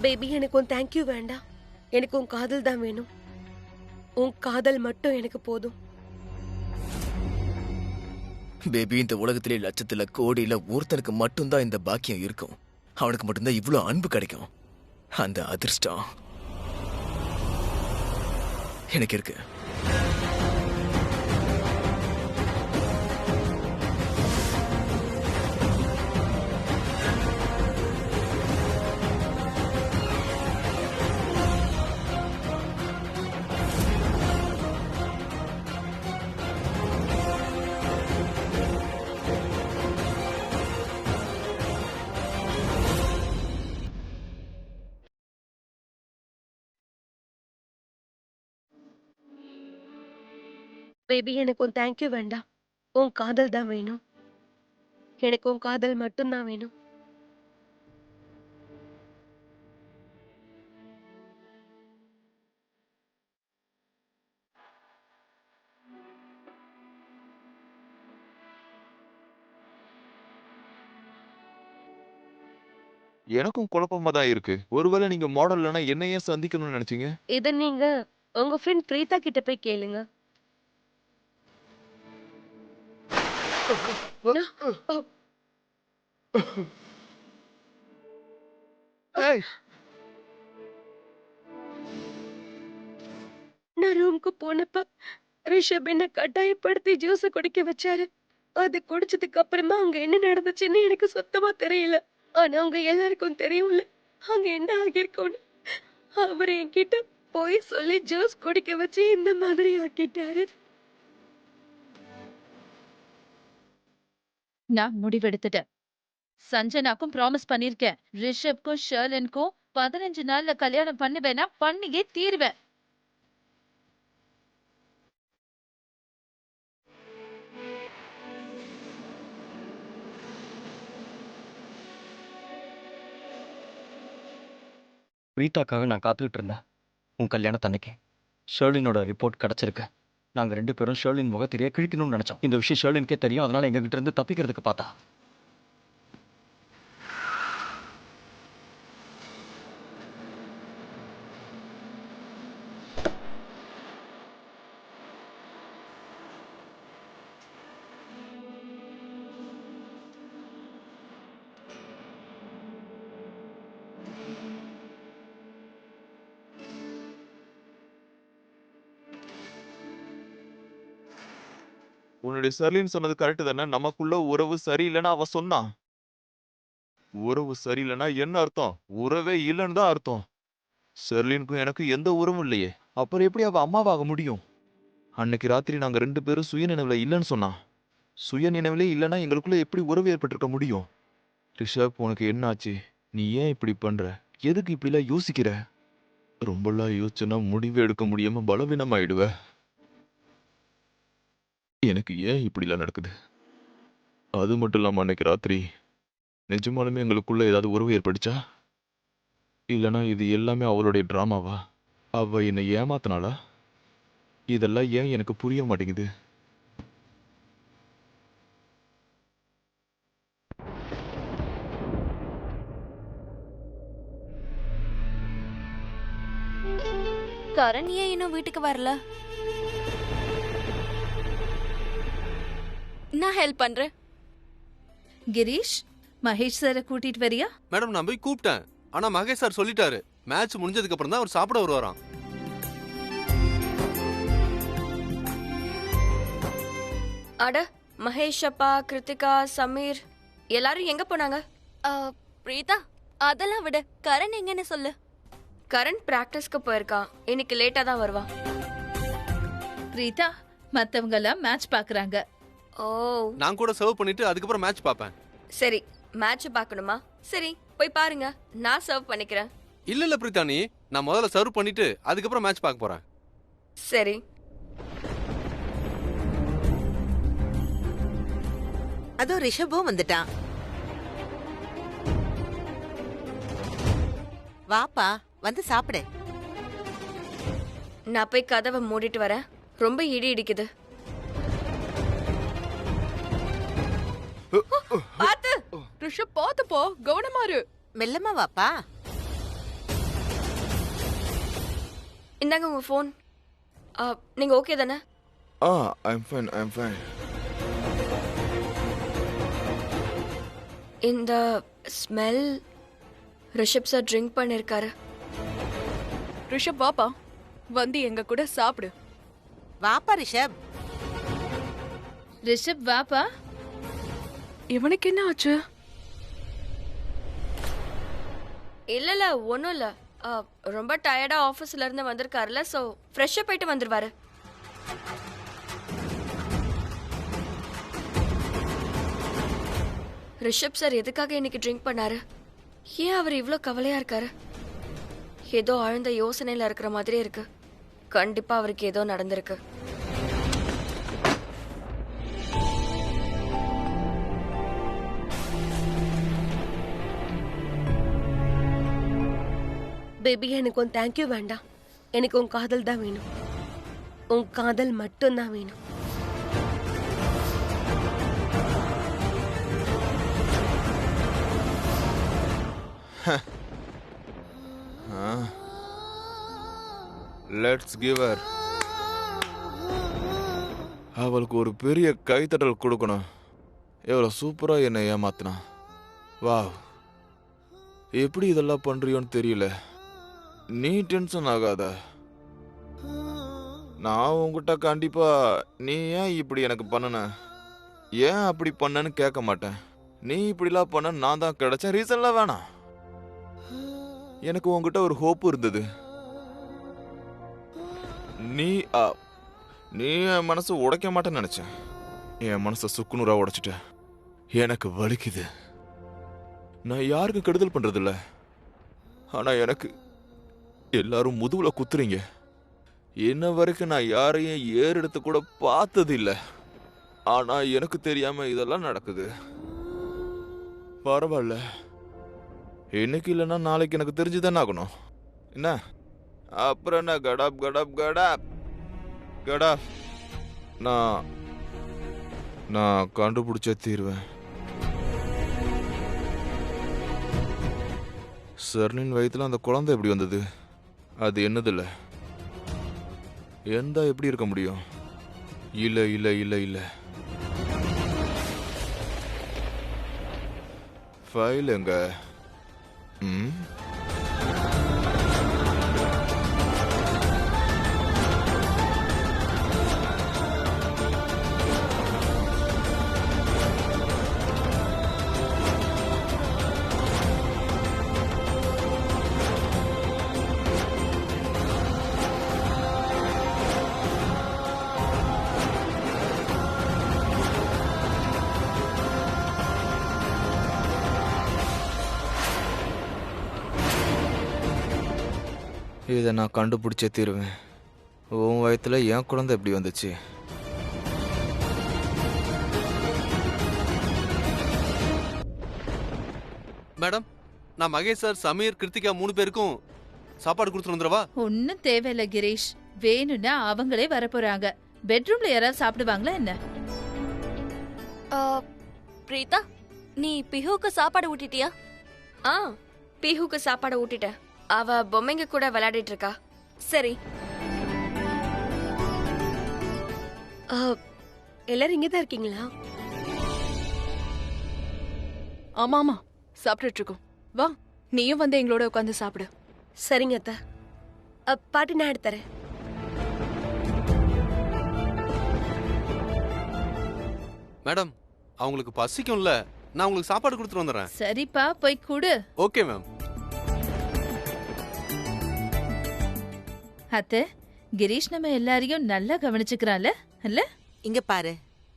Baby, எனக்கு உன் thank you வேண்டாம். எனக்கு உன் காதல் தான் வேணும். உன் காதல் மட்டும் எனக்கு போதும். பேபி, இந்த உலகத்திலே லட்சத்துல கோடியில ஒருத்தனுக்கு மட்டும்தான் இந்த பாக்கியம் இருக்கும். அவனுக்கு மட்டும்தான் இவ்வளவு அன்பு கிடைக்கும். அந்த அதிர்ஷ்டம் எனக்கு இருக்கு. பேபி, எனக்கு உன் தேங்க்யூ வேண்டாம். உன் காதல் தான் வேணும். எனக்கு உன் காதல் மட்டும் தான் வேணும். எனக்கும் குழப்பமா தான் இருக்கு. ஒருவேளை நீங்க மாடல் இல்லனா என்ன ஏன் சந்திக்கணும்னு நினைச்சீங்க? இத நீங்க உங்க ஃப்ரெண்ட் பிரீதா கிட்ட போய் கேளுங்க. ஏய், நான் ரூம்க்கு போனப்ப ரிஷப் என்ன கட்டாயப்படுத்தி ஜூஸ் குடிக்க வச்சாரு. அது குடிச்சதுக்கு அப்புறமா அங்க என்ன நடந்துச்சுன்னு எனக்கு சுத்தமா தெரியல. ஆனா அவங்க எல்லாருக்கும் தெரியும்ல அங்க என்ன ஆகிருக்கும்னு. அவர் என்கிட்ட போய் சொல்லி ஜூஸ் குடிக்க வச்சு இந்த மாதிரி ஆக்கிட்டாரு. நான் முடிவெடுத்துட்டேன். சஞ்சனாக்கும் ப்ராமிஸ் பண்ணிருக்கேன். ரிஷப்க்கும் ஷர்லினுக்கும் 15 நாள்ல கல்யாணம் பண்ணுவேனா பண்ணியே தீருவேன். பிரீதாக்காக நான் காத்துக்கிட்டு இருந்தேன். உன் கல்யாணத்தன்னைக்கு ஷர்லினோட ரிப்போர்ட் கிடைச்சிருக்கு. நாங்க 2 பேரும் ஷர்லின் முகத்திலேயே கிழிக்கணும்னு நினைச்சோம். இந்த விஷயம் ஷர்லினுக்கே தெரியும். அதனால எங்ககிட்ட இருந்து தப்பிக்கிறதுக்கு பார்த்தா. உன்னுடைய சர்லின் சொன்னது கரெக்ட் தானே? நமக்குள்ள உறவு சரியில்லைன்னு அவ சொன்னான். உறவு சரியில்லைன்னா என்ன அர்த்தம்? உறவே இல்லைன்னு தான் அர்த்தம். ஷெர்லினுக்கும் எனக்கு எந்த உறவும் இல்லையே. அப்புறம் எப்படி அவ அம்மாவாக முடியும்? அன்னைக்கு ராத்திரி நாங்க 2 பேரும் சுயநினைவுல இல்லைன்னு சொன்னான். சுயநினைவிலே இல்லைன்னா எங்களுக்குள்ள எப்படி உறவு ஏற்பட்டிருக்க முடியும்? ரிஷப், உனக்கு என்ன ஆச்சு? நீ ஏன் இப்படி பண்ற? எதுக்கு இப்படிலாம் யோசிக்கிற? ரொம்பலாம் யோசிச்சுன்னா முடிவு எடுக்க முடியாம பலவீனமாயிடுவ. எனக்கு ஏன் இப்படிலாம் நடக்குது? அது மட்டும் இல்லாம அன்னைக்கு ராத்திரி நிஜமாலுமே எங்களுக்குள்ள ஏதாவது உறவு ஏற்பட்டுச்சா? இல்லைன்னா இது எல்லாமே அவளுடைய டிராமாவா? அவ என்னை ஏமாத்தினாளா? இதெல்லாம் ஏன் எனக்கு புரிய மாட்டேங்குது? கரண் ஏன் இன்னும் வீட்டுக்கு வரல? நான் ஹெல்ப் பண்றேன். கிரீஷ், மகேஷ் சாரை கூட்டிட்டு வரியா? மேடம், நான் போய் கூப்பிட்டேன். ஆனா மகேஷ் சார் சொல்லிட்டாரு, மேட்ச் முடிஞ்சதுக்கு அப்புறம் தான் அவர் சாப்பிட வருவாராம். அட, மகேஷ் அப்பா, கிருத்திகா, சமீர் எல்லாரும் எங்க போனாங்க? பிரீதா, அதெல்லாம் விட கரண் எங்கன்னு சொல்லு. கரண் பிராக்டிஸ்க்கு போயிருக்கான். இன்னைக்கு லேட்டா தான் வருவான். பிரீதா, மத்தவங்க எல்லாம் மேட்ச் பாக்குறாங்க. ஓ, நான் கூட சர்வ் பண்ணிட்டு அதுக்கப்புறம் மேட்ச் பார்ப்பேன். சரி, மேட்ச் பார்க்கணுமா? சரி, போய் பாருங்க. நான் சர்வ் பண்ணிக்கிறேன். இல்ல இல்ல பிரீதானி, நான் முதல்ல சர்வ் பண்ணிட்டு அதுக்கப்புறம் மேட்ச் பார்க்க போறேன். சரி. அதோ ரிஷபும் வந்துட்டான். வாப்பா, வந்து சாப்பிடு. நான் போய் கதவை மூடிட்டு வரேன். ரொம்ப இடி இடிக்குது. பாத்து ரிஷப், பாத்து போ, கவனமா இரு. மெல்லமா வாப்பா. இந்தாங்க உங்க ஃபோன். நீங்க ஓகே தானே? I'm fine. இந்த ஸ்மெல் ரிஷப் சார் ட்ரிங்க் பண்ணிருக்காரு. ரிஷப் வாப்பா, வந்து எங்க கூட சாப்பிடு. வாப்பா ரிஷப். ரிஷப் வாப்பா. இவனுக்கு என்ன ஆச்சு? இல்ல ஒன்றும் இல்லை. ரொம்ப டயர்டா ஆஃபீஸ்ல இருந்து வந்திருக்காருல, ஸோ ஃப்ரெஷ்ஷாக போயிட்டு வந்துருவாரு. ரிஷப் சார் எதுக்காக இன்னைக்கு ட்ரிங்க் பண்ணாரு? ஏன் அவர் இவ்வளோ கவலையா இருக்காரு? ஏதோ ஆழ்ந்த யோசனையில இருக்கிற மாதிரி இருக்கு. கண்டிப்பா அவருக்கு ஏதோ நடந்திருக்கு. பேபி, எனக்கு உன் தேங்க்யூ வேண்டாம். எனக்கு உன் காதல் தான் வேணும். உன் காதல் மட்டும்தான் வேணும். Let's give her. அவளுக்கு ஒரு பெரிய கைத்தட்டல் கொடுக்கணும். எவ்வளோ சூப்பரா என்னை ஏமாத்தினா. வாவ், எப்படி இதெல்லாம் பண்றியோன்னு தெரியல. நீ டென்ஷன் ஆகாத. நான் உங்ககிட்ட கண்டிப்பா நீ ஏன் இப்படி எனக்கு பண்ணன, ஏன் அப்படி பண்ணன்னு கேட்க மாட்டேன். நீ இப்படிலாம் பண்ண நான் தான் கிடைச்ச ரீசன்லாம் வேணாம். எனக்கு உங்ககிட்ட ஒரு ஹோப் இருந்தது. நீ நீ என் மனசு உடைக்க மாட்டேன்னு நினைச்சேன். என் மனசை சுக்குநூறா உடைச்சிட்ட. எனக்கு வலிக்குது. நான் யாருக்கும் கெடுதல் பண்றதில்ல. ஆனா எனக்கு எல்லாரும் முதுகுல குத்துறீங்க. என்ன வரைக்கும் நான் யாரையும் ஏறெடுத்து கூட பார்த்தது இல்ல. ஆனா எனக்கு தெரியாம இதெல்லாம் நடக்குது. பரவாயில்ல, இன்னைக்கு இல்லைன்னா நாளைக்கு எனக்கு தெரிஞ்சுதானே ஆகணும். என்ன அப்புறம் என்ன? கடாப் கடாப் கடாப் கடாப். நான் கண்டுபிடிச்சே தீருவேன். சர்லின் வயிற்றுல அந்த குழந்தை எப்படி வந்தது? அது என்னதில்ல. எந்த எப்படி இருக்க முடியும்? இல்ல இல்ல இல்ல இல்ல. ஃபைல் எங்க? இதை நான் கண்டுபிடிச்சே தீருவேன். உன் வயத்துல என் குழந்தை எப்படி வந்துச்சு? மேடம், நான் மகேஷ் சார், சமீர், கிருத்திகா 3 பேருக்கும் சாப்பாடு கொடுத்துட்டு வந்துடவா? ஒன்னும் தேவையில்ல கிரீஷ். வேணும்னா அவங்களே வரப்போறாங்க. பெட்ரூம்ல யாராவது சாப்பிடுவாங்களா என்ன? பிரீதா, நீ பிஹுக்கு சாப்பாடு ஊட்டிட்டியா? பிஹுக்கு சாப்பாடு ஊட்டிட்டேன். அவ பொம்மைங்க கூட விளையாடிட்டு இருக்கா. சரி, எல்லாரும் இங்கதான் இருக்கீங்களா? ஆமா, சாப்பிட்டுட்டு இருக்கோம். வா, நீயும் வந்து எங்களோட உட்காந்து சாப்பிடு. சரிங்க அத்தா. பாட்டி, நான் எடுத்துறேன். மேடம், அவங்களுக்கு பசிக்கும்ல, நான் உங்களுக்கு சாப்பாடு கொடுத்துட்டு வந்துடுறேன். சரிப்பா, போய் கொடு. Okay ma'am. அத்தை, கிரீஷ் நம்ம எல்லாரையும் நல்லா கவனிச்சுக்கிறான்ல இல்ல? இங்க பாரு,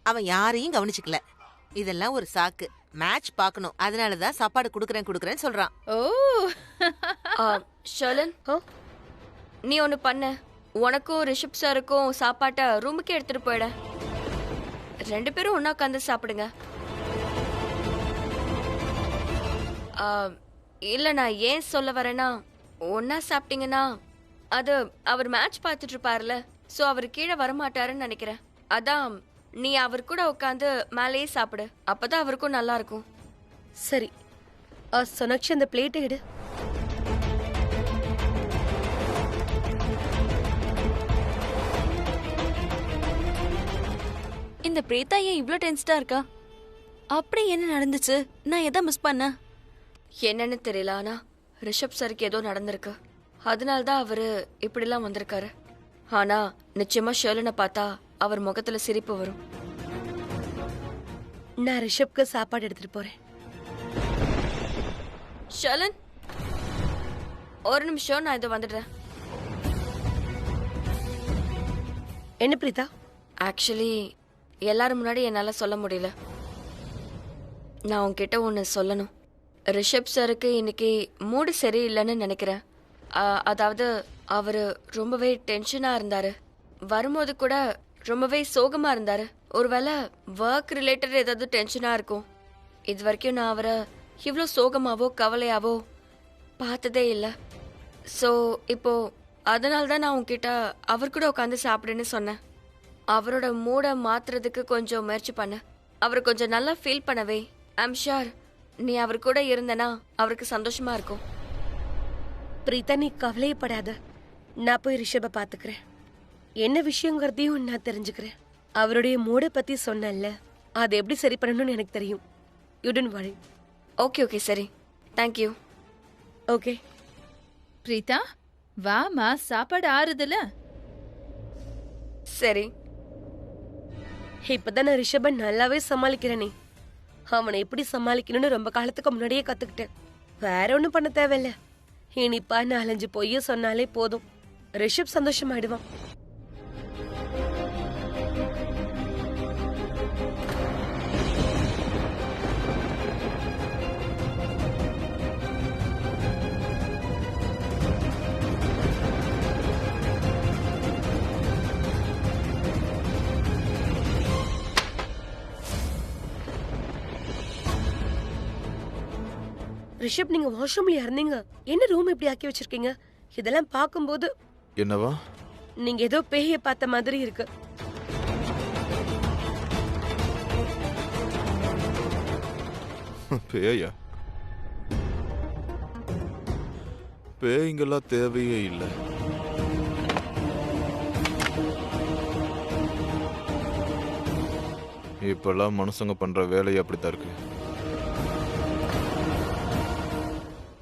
அவன் யாரையும் கவனிச்சுக்கல. இதெல்லாம் ஒரு சாக்கு. மேட்ச் பார்க்கணும், அதனாலதான் சாப்பாடு குடுக்கறேன்னு சொல்றான். ஓ ஷர்லின், நீ ஒன்னு பண்ண. உனக்கும் ரிஷப் சாருக்கும் சாப்பாட்டை ரூமுக்கே எடுத்துட்டு போயிட. 2 பேரும் ஒன்னா உட்காந்து சாப்பிடுங்க. இல்ல, நான் ஏன் சொல்ல வரேன்னா, ஒன்னா சாப்பிட்டீங்கன்னா அது அவர் மேட்ச் பார்த்துட்டு இருப்பார்ல, சோ அவர் கீழே வரமாட்டாருன்னு நினைக்கிறேன். அதான் நீ அவர் கூட உட்காந்து மேலேயே சாப்பிடு. அப்பதான் அவருக்கும் நல்லா இருக்கும். சரி, சோனாக்ஷி, அந்த பிளேட்டை எடு. இந்த பிரீதா ஏன் இவ்ளோ டென்ஸ்டா இருக்கா? அப்படி என்ன நடந்துச்சு? நான் எதை மிஸ் பண்ணேன்? என்னன்னு தெரியல, ஆனா ரிஷப் சாருக்கு ஏதோ நடந்திருக்கு. அதனால தான் அவரு இப்படிலாம் வந்திருக்காரு. ஆனா நிச்சயமா ஷர்லினை பார்த்தா அவர் முகத்துல சிரிப்பு வரும். நான் ரிஷப்க்கு சாப்பாடு எடுத்துட்டு போறேன். ஷர்லின், ஒரு நிமிஷம், நான் இதை வந்துடுறேன். என்ன பிரீதா? ஆக்சுவலி எல்லாரும் முன்னாடி என்னால சொல்ல முடியல. நான் உன்கிட்ட ஒன்று சொல்லணும். ரிஷப் சாருக்கு இன்னைக்கு மூடு சரியில்லைன்னு நினைக்கிறேன். அதாவது அவரு ரொம்பவே டென்ஷனா இருந்தாரு. வரும்போது கூட ரொம்பவே சோகமா இருந்தாரு. ஒருவேளை ஒர்க் ரிலேட்டட் ஏதாவது டென்ஷனா இருக்கும். இது வரைக்கும் நான் அவரை இவ்வளோ சோகமாவோ கவலையாவோ பார்த்ததே இல்லை. ஸோ இப்போ அதனால தான் நான் உன்கிட்ட அவர் கூட உட்காந்து சாப்பிடுன்னு சொன்னேன். அவரோட மூடை மாத்துறதுக்கு கொஞ்சம் முயற்சி பண்ண, அவர் கொஞ்சம் நல்லா ஃபீல் பண்ணவே. ஐம் ஷூர் நீ அவர் கூட இருந்தனா அவருக்கு சந்தோஷமா இருக்கும். பிரீதா, நீ கவலையப்படாத. நான் போய் ரிஷபை பாத்துக்கிறேன். என்ன விஷயங்கிறதையும் நான் தெரிஞ்சுக்கிறேன். அவருடைய மூடை பத்தி சொன்னல, அதை எப்படி சரி பண்ணணும்னு எனக்கு தெரியும். You don't worry. Okay okay, சரி, தேங்க்யூ. ஓகே பிரீதா, வாமா, சாப்பாடு ஆறுதுல. சரி. இப்பதான் நான் ரிஷபை நல்லாவே சமாளிக்கிறேனே. அவனை எப்படி சமாளிக்கணும்னு ரொம்ப காலத்துக்கு முன்னாடியே கத்துக்கிட்டேன். வேற ஒன்றும் பண்ண தேவையில்ல. இனிப்பா 4-5 பொய்ய சொன்னாலே போதும். ரிஷப் சந்தோஷமாயிடுவான். ரிஷப், நீங்க வாஷ்ரூம்ல இருந்தீங்க. என்ன ரூம் இப்படி ஆக்கி வச்சிருக்கீங்க? இதெல்லாம் பார்க்கும்போது என்னவா? நீங்க ஏதோ பேய பார்த்த மாதிரி இருக்கு. பேயா? பேய்ங்கெல்லாம் தேவையே இல்லை. இப்பெல்லாம் மனுஷங்க பண்ற வேலையை அப்படித்தான் இருக்கு.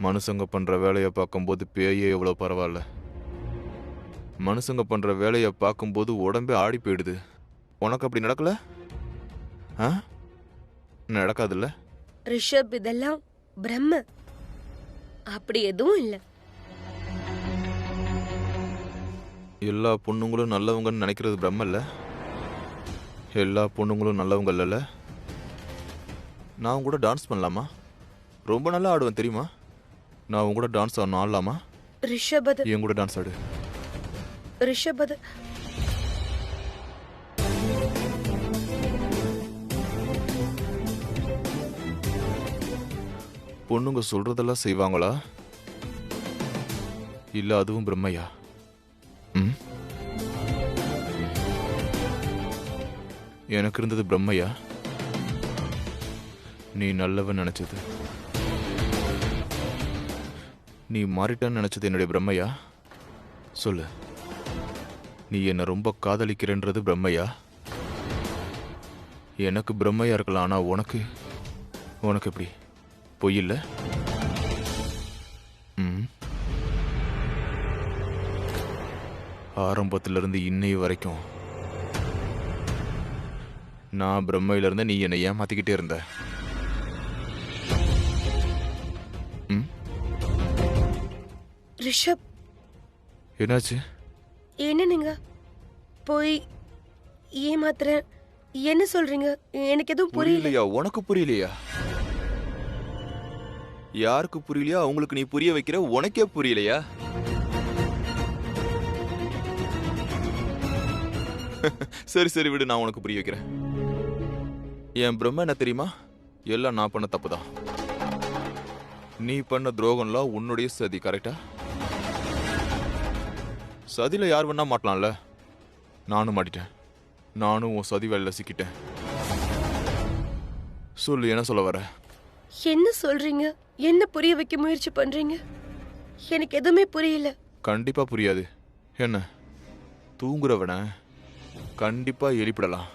மனுஷங்க பண்ற வேலையை பார்க்கும்போது பேயே எவ்வளோ பரவாயில்ல. மனுஷங்க பண்ற வேலையை பார்க்கும்போது உடம்பே ஆடி போயிடுது. உனக்கு அப்படி நடக்கல? நடக்காதுல்ல? ரிஷப், இதெல்லாம் பிரம்ம. அப்படி எதுவும் இல்ல. எல்லா பொண்ணுங்களும் நல்லவங்கன்னு நினைக்கிறது பிரம்ம இல்ல? எல்லா பொண்ணுங்களும் நல்லவங்க இல்லைல்ல? நான் கூட டான்ஸ் பண்ணலாமா? ரொம்ப நல்லா ஆடுவேன் தெரியுமா? நான் உன் கூட டான்ஸ் ஆடணும், ஆடலாமா? ரிஷப், அது என் கூட டான்ஸ் ஆடு. ரிஷப், அது பொண்ணுங்க சொல்றதெல்லாம் செய்வாங்களா? இல்ல அதுவும் பிரம்மையா? எனக்கு இருந்தது பிரம்மையா? நீ நல்லவன் நினைச்சது, நீ மாறிட்டான்னு நினைச்சது என்னுடைய பிரம்மையா? சொல்லு, நீ என்ன ரொம்ப காதலிக்கிறன்றது பிரம்மையா? எனக்கு பிரம்மையா இருக்கலாம், ஆனா உனக்கு எப்படி? பொய் இல்ல? ஆரம்பத்திலிருந்து இன்னை வரைக்கும் நான் பிரம்மையில இருந்த, நீ என்னை ஏமாத்திக்கிட்டே இருந்த. ரிஷப், என்னாச்சு? என்ன நீங்க போய் ஏமாத்துற? என்ன சொல்றீங்க? எனக்கு எதுவும் புரியலையா? உனக்கு புரியலையா? யாருக்கு புரியலையா? அவங்களுக்கு நீ புரிய வைக்கிற, உனக்கே புரியலையா? சரி சரி விடு, நான் உனக்கு புரிய வைக்கிறேன். என் பிரம்ம என்ன தெரியுமா? எல்லாம் நான் பண்ண தப்புதான். நீ பண்ண துரோகம்லாம் உன்னுடைய சதி, கரெக்டா? சதியில யார் வேணா மாட்டலாம்ல? நானும் மாட்டிட்டேன். நானும் உன் சதி வேலையில சிக்கிட்டேன். சொல்லு, என்ன சொல்ல வர? என்ன சொல்றீங்க? என்ன புரிய வைக்க முயற்சி பண்றீங்க? எனக்கு எதுவுமே புரியல. கண்டிப்பா புரியாது. என்ன, தூங்குறவன கண்டிப்பா எழுப்பிடலாம்.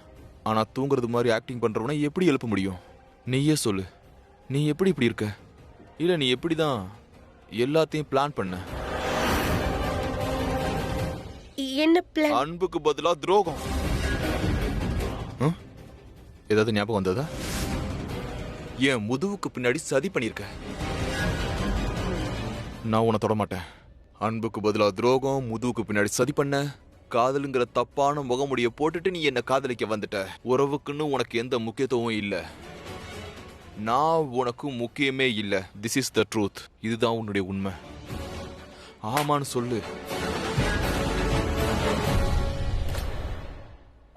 ஆனா தூங்குறது மாதிரி ஆக்டிங் பண்றவனை எப்படி எழுப்ப முடியும்? நீயே சொல்லு, நீ எப்படி இப்படி இருக்க? இல்ல நீ எப்படிதான் எல்லாத்தையும் பிளான் பண்ண? என்ன பிளான்? அன்புக்கு பதிலா துரோகம். ஏதாவது ஞாபகம் வந்ததா? என் முதுவுக்கு பின்னாடி சதி பண்ணிருக்க. நான் உன்னை தொட மாட்டேன். அன்புக்கு பதிலா துரோகம், முதுவுக்கு பின்னாடி சதி பண்ண, காதலுங்கிற தப்பான முகமுடிய போட்டுட்டு நீ என்ன காதலிக்க வந்துட்ட. உறவுக்குன்னு உனக்கு எந்த முக்கியத்துவமும் இல்ல. நான் உனக்கு முக்கியமே இல்ல. This is the truth. இதுதான் உன்னுடைய உண்மை. ஆமான்னு சொல்லு.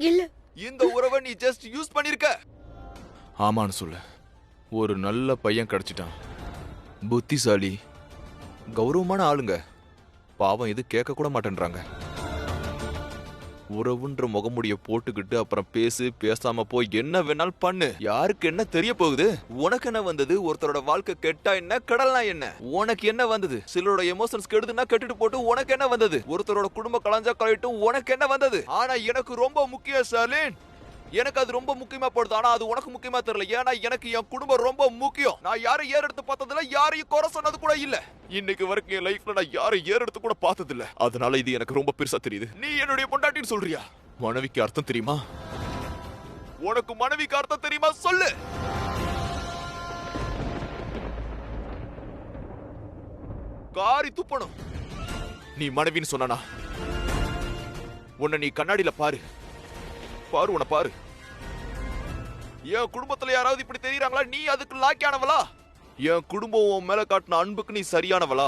இல்ல, இந்த உறவை நீ ஜஸ்ட் யூஸ் பண்ணிருக்க. ஆமான்னு சொல்லு. ஒரு நல்ல பையன் கிடைச்சிட்டான், புத்திசாலி, கௌரவமான ஆளுங்க. பாவம் இது கேட்க கூட மாட்டேன்றாங்க. உறவுன்ற முகமுடிய போட்டுக்கிட்டு அப்புறம் பேசாம போய் என்ன வேணாலும் பண்ணு. யாருக்கு என்ன தெரிய போகுது? உனக்கு என்ன வந்தது? ஒருத்தரோட வாழ்க்கை கெட்டா என்ன, கடல்னா என்ன? உனக்கு என்ன வந்தது? சிலரோட எமோஷன்ஸ் கெடுதுன்னா கெட்டுட்டு போட்டு உனக்கு என்ன வந்தது? ஒருத்தரோட குடும்ப கலஞ்சா கழிட்டும் உனக்கு என்ன வந்தது? ஆனா எனக்கு ரொம்ப முக்கியம் சர்லின். எனக்கு அது ரொம்ப முக்கியமா போடுது. ஆனா அது உனக்கு முக்கியமா தெரியல. ஏன்னா எனக்கு என் குடும்பம் ரொம்ப முக்கியம். நான் யாரும் ஏறெடுத்து பார்த்ததில்ல, யாரையும் குறை சொன்னது கூட இல்ல. இன்னைக்கு வரைக்கும் என் லைஃப்ல நான் யாரும் ஏறெடுத்து கூட பார்த்ததில்ல. அதனால இது எனக்கு ரொம்ப பெருசா தெரியுது. நீ என்னுடைய பொண்டாட்டின்னு சொல்றியா? மனைவிக்கு அர்த்தம் தெரியுமா? உனக்கு மனைவிக்கு அர்த்தம் தெரியுமா? சொல்லு. காரி துப்பணும். நீ மனைவின்னு சொன்னா உன்னை நீ கண்ணாடியில பாரு. பாரு, உன பாரு. என் குடும்பத்துல யாராவது இப்படி தெரியுறாங்களா? நீ அதுக்கு லாக்கியானவளா? என் குடும்பம் உன் மேல காட்டின அன்புக்கு நீ சரியானவளா?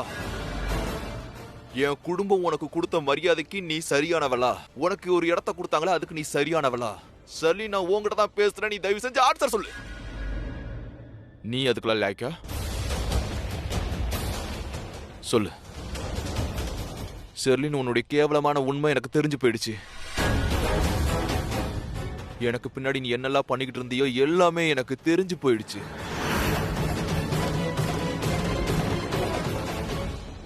என் குடும்பம் உனக்கு கொடுத்த மரியாதைக்கு நீ சரியானவளா? உனக்கு ஒரு இடத்த கொடுத்தாங்களா, அதுக்கு நீ சரியானவளா? சரி, நான் உன்கிட்ட தான் பேசுறேன். நீ தயவு செஞ்சு ஆன்சர் சொல்லு. நீ அதுக்கெல்லாம் லாய்க்கா? சொல்லு. செர்லின், உன்னுடைய கேவலமான உண்மை எனக்கு தெரிஞ்சு போயிடுச்சு. எனக்கு பின்னாடி நீ என்னெல்லாம் பண்ணிக்கிட்டு இருந்தியோ எல்லாமே எனக்கு தெரிஞ்சு போயிடுச்சு.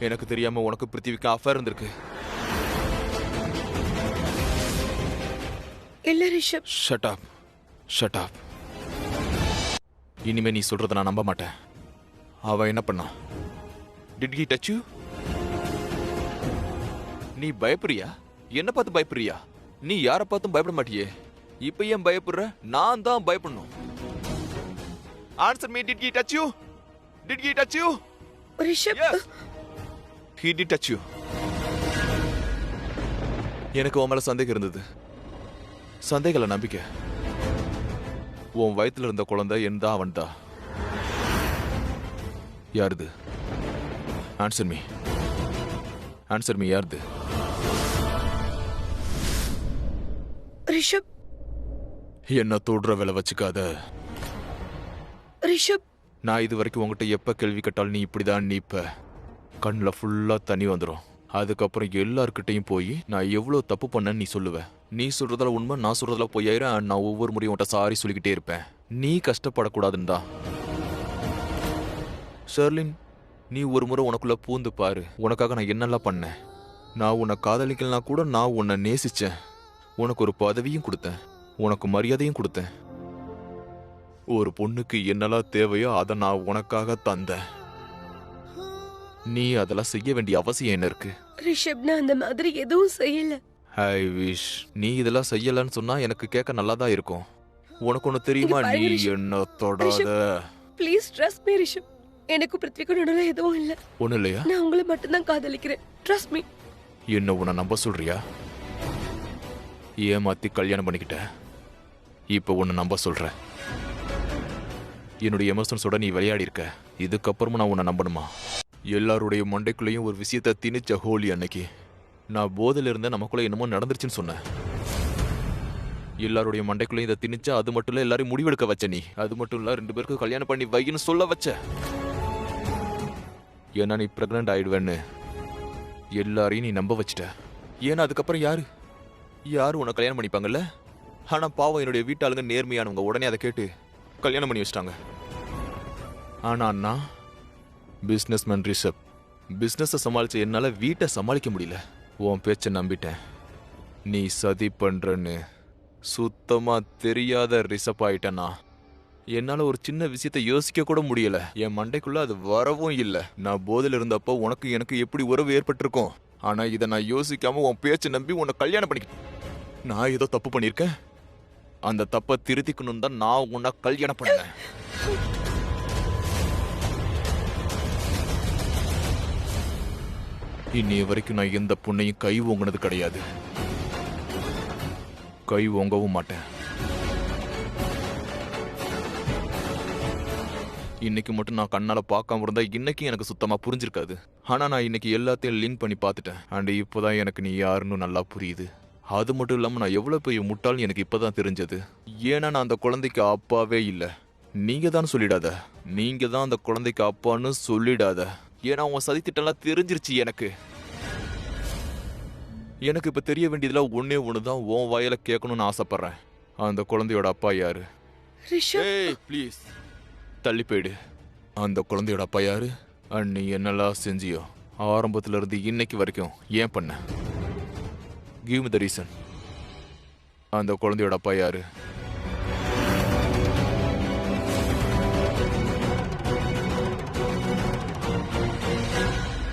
எனக்கு தெரியாம உனக்கு பிருத்திவிக்கு அஃபேர் இருந்திருக்கு. இல்ல Rishab. Shut up, shut up. இனிமே நீ சொல்றத நான் நம்ப மாட்டேன். அவ என்ன பண்ணா? Did he touch you? நீ பயப்படுறியா? என்ன பார்த்து பயப்படுறியா? நீ யாரை பார்த்தும் பயப்பட மாட்டியே. இப்ப ஏன் பயப்படுற? நான் தான் பயப்படணும். Answer me. Did he touch you? Did he touch you? Rishabh. Yes. He did touch you. எனக்கு உன் மேல சந்தேகம் இருந்தது. சந்தேகல நம்பிக்கை. உன் வயித்துல இருந்த குழந்தை எந்த அவன்தா? யாருது? Answer me. Answer me. யாருது? ரிஷப். என்ன தொடுற வேலை வச்சுக்காத ரிஷப். நான் இது வரைக்கும் உங்ககிட்ட எப்ப கேள்வி கேட்டாலும் நீ இப்படிதான் நீப்ப. கண்ணில் ஃபுல்லா தண்ணி வந்துடும். அதுக்கப்புறம் எல்லார்கிட்டையும் போய் நான் எவ்வளவு தப்பு பண்ணேன்னு நீ சொல்லுவ. நீ சொல்றதால உண்மை, நான் சொல்றதால பொய்யாயிரம். நான் ஒவ்வொரு முறையும் உன்ட்ட சாரி சொல்லிக்கிட்டே இருப்பேன். நீ கஷ்டப்படக்கூடாதுண்டா. ஷர்லின், நீ ஒரு முறை உனக்குள்ள பூந்து பாரு. உனக்காக நான் என்னெல்லாம் பண்ணேன். நான் உன்னை காதலிக்கலாம் கூட நான் உன்னை நேசிச்சேன். உனக்கு ஒரு பதவியும் கொடுத்தேன், உனக்கு மரியாதையும் கொடுத்தேன். ஒரு பொண்ணுக்கு என்னெல்லாம் தேவையோ அதை நான் உனக்காக தந்தேன். நீ அதெல்லாம் செய்ய வேண்டிய அவசியம் என்ன இருக்கு? ரிஷப், நான் அந்த மாதிரி எதுவும் செய்யல. ஐ விஷ் நீ இதெல்லாம் செய்யலன்னு சொன்னா எனக்கு கேட்க நல்லா தான் இருக்கும். உனக்கு ஒண்ணு தெரியுமா? இங்க நீ பாருங்க ரிஷப். என்ன தொடாத. Please trust me Rishabh. எனக்கு பிருத்விக்கு நடுவுல எதுவும் இல்ல. ஒண்ணு இல்லையா? நான் உங்களை மட்டும்தான் காதலிக்கிறேன். Trust me. என்ன உன்னை நம்ப சொல்றியா? ஏமாத்தி கல்யாணம் பண்ணிக்கிட்ட. இப்ப உன்னை நம்ப சொல்ற. என்னுடைய எமோஷன்ஸோட நீ விளையாடி இருக்க. இதுக்கப்புறமும் நான் உன்னை நம்பணுமா? எல்லாருடைய மண்டைக்குள்ளேயும் ஒரு விஷயத்த திணிச்ச ஹோலி அன்னைக்கு நான் போதையில இருந்த நமக்குள்ள என்னமோ நடந்துருச்சுன்னு சொன்னேன். எல்லாருடைய மண்டைக்குள்ளேயும் இதை திணிச்சா அது மட்டும் இல்ல, எல்லாரையும் முடிவெடுக்க வச்ச நீ. அது மட்டும் இல்ல, 2 பேருக்கும் கல்யாணம் பண்ணி வைன்னு சொல்ல வச்ச. ஏன்னா நீ பிரெக்னன்ட் ஆயிடுவேன்னு எல்லாரையும் நீ நம்ப வச்சிட்ட. ஏன்னா அதுக்கப்புறம் யாரு உன்னை கல்யாணம் பண்ணிப்பாங்கல்ல? ஆனா பாவம் என்னுடைய வீட்டாளுங்க நேர்மையானவங்க. உடனே அதை கேட்டு கல்யாணம் பண்ணி வச்சிட்டாங்க. ஆனா அண்ணா பிசினஸ் மேன் ரிஷப், பிசினஸை சமாளிச்ச என்னால வீட்டை சமாளிக்க முடியல. உன் பேச்சை நம்பிட்டேன். நீ சதி பண்றன்னு சுத்தமா தெரியாத ரிஷப் ஆயிட்டேனா. என்னால ஒரு சின்ன விஷயத்த யோசிக்க கூட முடியல. என் மண்டைக்குள்ள அது வரவும் இல்ல. நான் போதையில இருந்தப்போ உனக்கு எனக்கு எப்படி உறவு ஏற்பட்டிருக்கும். ஆனா இதை நான் யோசிக்காம உன் பேச்சை நம்பி உன்னை கல்யாணம் பண்ணிக்கிட்டேன். நான் ஏதோ தப்பு பண்ணிருக்கேன். அந்த தப்பை திருத்திக்கணும் தான் நான் உன்னை கல்யாணம் பண்ணேன். இன்னைய வரைக்கும் நான் எந்த பொண்ணையும் கை ஓங்கினது கிடையாது. கை ஓங்கவும் மாட்டேன். இன்னைக்கு மட்டும் நான் கண்ணால பார்க்காம இருந்தா இன்னைக்கு எனக்கு சுத்தமா புரிஞ்சிருக்காது. ஆனா நான் இன்னைக்கு எல்லாத்தையும் லிங்க் பண்ணி பார்த்துட்டேன். அண்ட் இப்போதான் எனக்கு நீ யாருன்னு நல்லா புரியுது. அது மட்டும் இல்லாம நான் எவ்வளவு பெரிய முட்டாள்னு எனக்கு இப்பதான் தெரிஞ்சது. ஏன்னா நான் அந்த குழந்தைக்கு அப்பாவே இல்ல. நீங்க தான் சொல்லிடாத. நீங்க தான் அந்த குழந்தைக்கு அப்பான்னு சொல்லிடாத. ஏன்னா உன் சதித்திட்டம்லாம் தெரிஞ்சிருச்சு எனக்கு. எனக்கு இப்ப தெரிய வேண்டியதுல ஒன்னே ஒண்ணுதான் உன் வாயில கேட்கணும்னு ஆசைப்படுறேன். அந்த குழந்தையோட அப்பா யாரு? ரிஷப், ஏய் ப்ளீஸ் தள்ளி போயிடு. அந்த குழந்தையோட அப்பா யாரு? அண்ட் நீ என்னெல்லாம் செஞ்சியோ ஆரம்பத்துல இருந்து இன்னைக்கு வரைக்கும் ஏன் பண்ண? Give me the reason. அந்த குழந்தையோட அப்பா யாரு?